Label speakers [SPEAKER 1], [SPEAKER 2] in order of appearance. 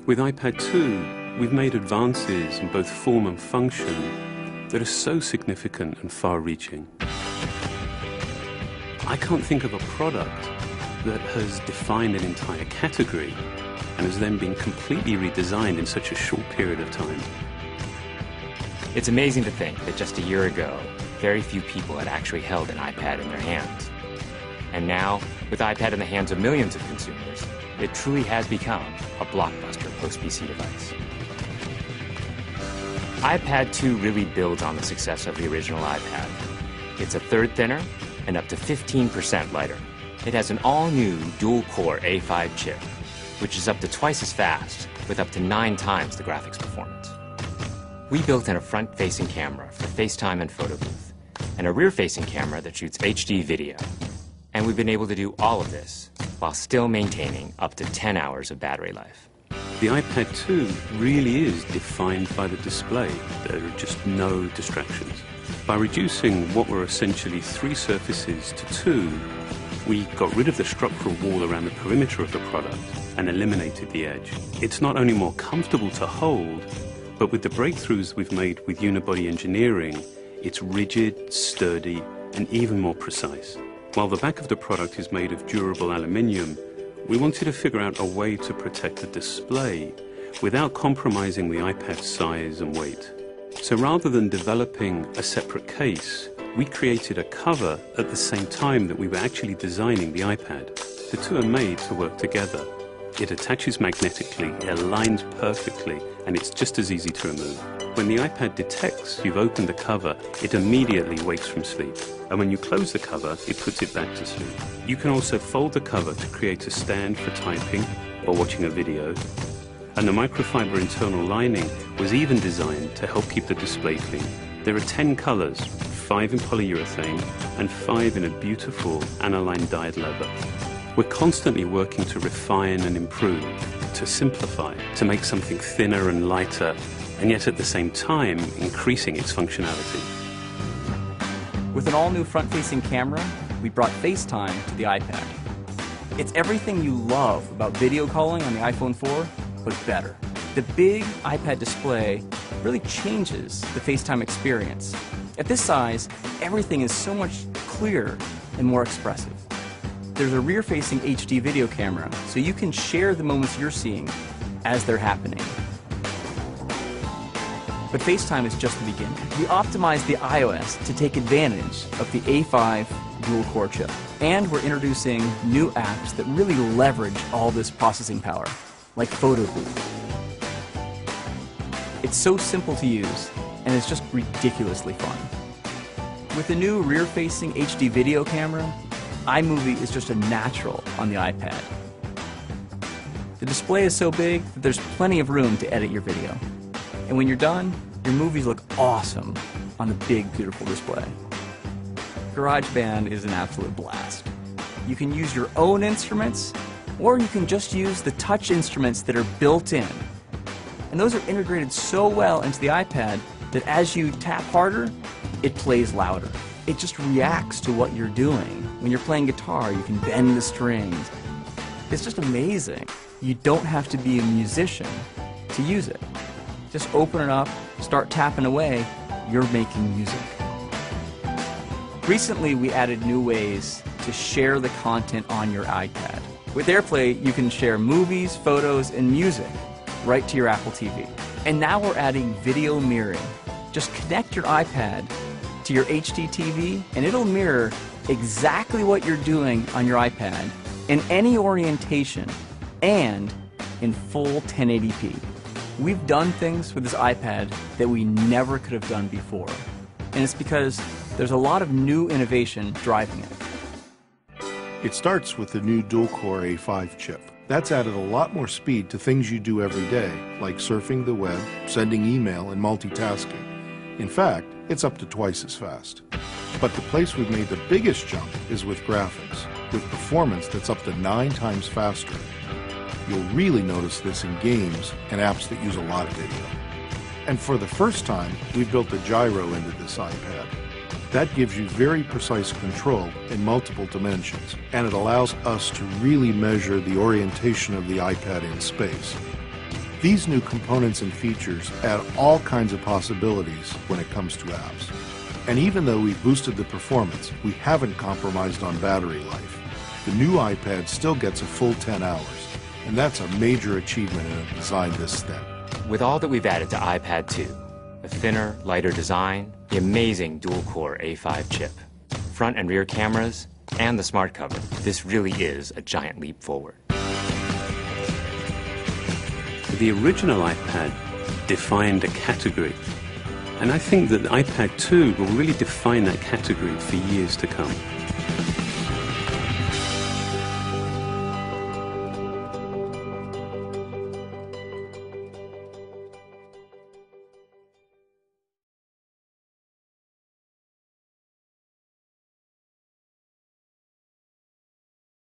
[SPEAKER 1] With iPad 2, we've made advances in both form and function that are so significant and far-reaching. I can't think of a product that has defined an entire category and has then been completely redesigned in such a short period of time.
[SPEAKER 2] It's amazing to think that just a year ago, very few people had actually held an iPad in their hands. And now, with iPad in the hands of millions of consumers, it truly has become a blockbuster post-PC device. iPad 2 really builds on the success of the original iPad. It's a third thinner and up to 15% lighter. It has an all-new dual-core A5 chip, which is up to twice as fast, with up to 9 times the graphics performance. We built in a front-facing camera for FaceTime and photo booth, and a rear-facing camera that shoots HD video. And we've been able to do all of this while still maintaining up to 10 hours of battery life.
[SPEAKER 1] The iPad 2 really is defined by the display. There are just no distractions. By reducing what were essentially 3 surfaces to 2, we got rid of the structural wall around the perimeter of the product and eliminated the edge. It's not only more comfortable to hold, but with the breakthroughs we've made with unibody engineering, it's rigid, sturdy, and even more precise. While the back of the product is made of durable aluminium, we wanted to figure out a way to protect the display without compromising the iPad's size and weight. So rather than developing a separate case, we created a cover at the same time that we were actually designing the iPad. The two are made to work together. It attaches magnetically, it aligns perfectly, and it's just as easy to remove. When the iPad detects you've opened the cover, it immediately wakes from sleep. And when you close the cover, it puts it back to sleep. You can also fold the cover to create a stand for typing or watching a video. And the microfiber internal lining was even designed to help keep the display clean. There are 10 colors, 5 in polyurethane and 5 in a beautiful aniline dyed leather. We're constantly working to refine and improve, to simplify, to make something thinner and lighter, and yet at the same time increasing its functionality.
[SPEAKER 3] With an all-new front-facing camera, we brought FaceTime to the iPad. It's everything you love about video calling on the iPhone 4, but better. The big iPad display really changes the FaceTime experience. At this size, everything is so much clearer and more expressive. There's a rear-facing HD video camera, so you can share the moments you're seeing as they're happening. But FaceTime is just the beginning. We optimized the iOS to take advantage of the A5 dual-core chip. And we're introducing new apps that really leverage all this processing power, like Photo Booth. It's so simple to use, and it's just ridiculously fun. With the new rear-facing HD video camera, iMovie is just a natural on the iPad. The display is so big that there's plenty of room to edit your video. And when you're done, your movies look awesome on the big, beautiful display. GarageBand is an absolute blast. You can use your own instruments, or you can just use the touch instruments that are built in. And those are integrated so well into the iPad that as you tap harder, it plays louder. It just reacts to what you're doing. When you're playing guitar, you can bend the strings. It's just amazing. You don't have to be a musician to use it. Just open it up, start tapping away, you're making music. Recently, we added new ways to share the content on your iPad. With AirPlay, you can share movies, photos, and music right to your Apple TV. And now we're adding video mirroring. Just connect your iPad to your HD TV, and it'll mirror exactly what you're doing on your iPad in any orientation and in full 1080p. We've done things with this iPad that we never could have done before, and it's because there's a lot of new innovation driving it.
[SPEAKER 4] It starts with the new dual-core A5 chip. That's added a lot more speed to things you do every day, like surfing the web, sending email, and multitasking. In fact, it's up to twice as fast. But the place we've made the biggest jump is with graphics, with performance that's up to 9 times faster. You'll really notice this in games and apps that use a lot of video. And for the first time, we've built a gyro into this iPad. That gives you very precise control in multiple dimensions, and it allows us to really measure the orientation of the iPad in space. These new components and features add all kinds of possibilities when it comes to apps. And even though we've boosted the performance, we haven't compromised on battery life. The new iPad still gets a full 10 hours, and that's a major achievement in a design this thin.
[SPEAKER 2] With all that we've added to iPad 2, a thinner, lighter design, the amazing dual-core A5 chip, front and rear cameras, and the smart cover, this really is a giant leap forward.
[SPEAKER 1] The original iPad defined a category, and I think that iPad 2 will really define that category for years to come.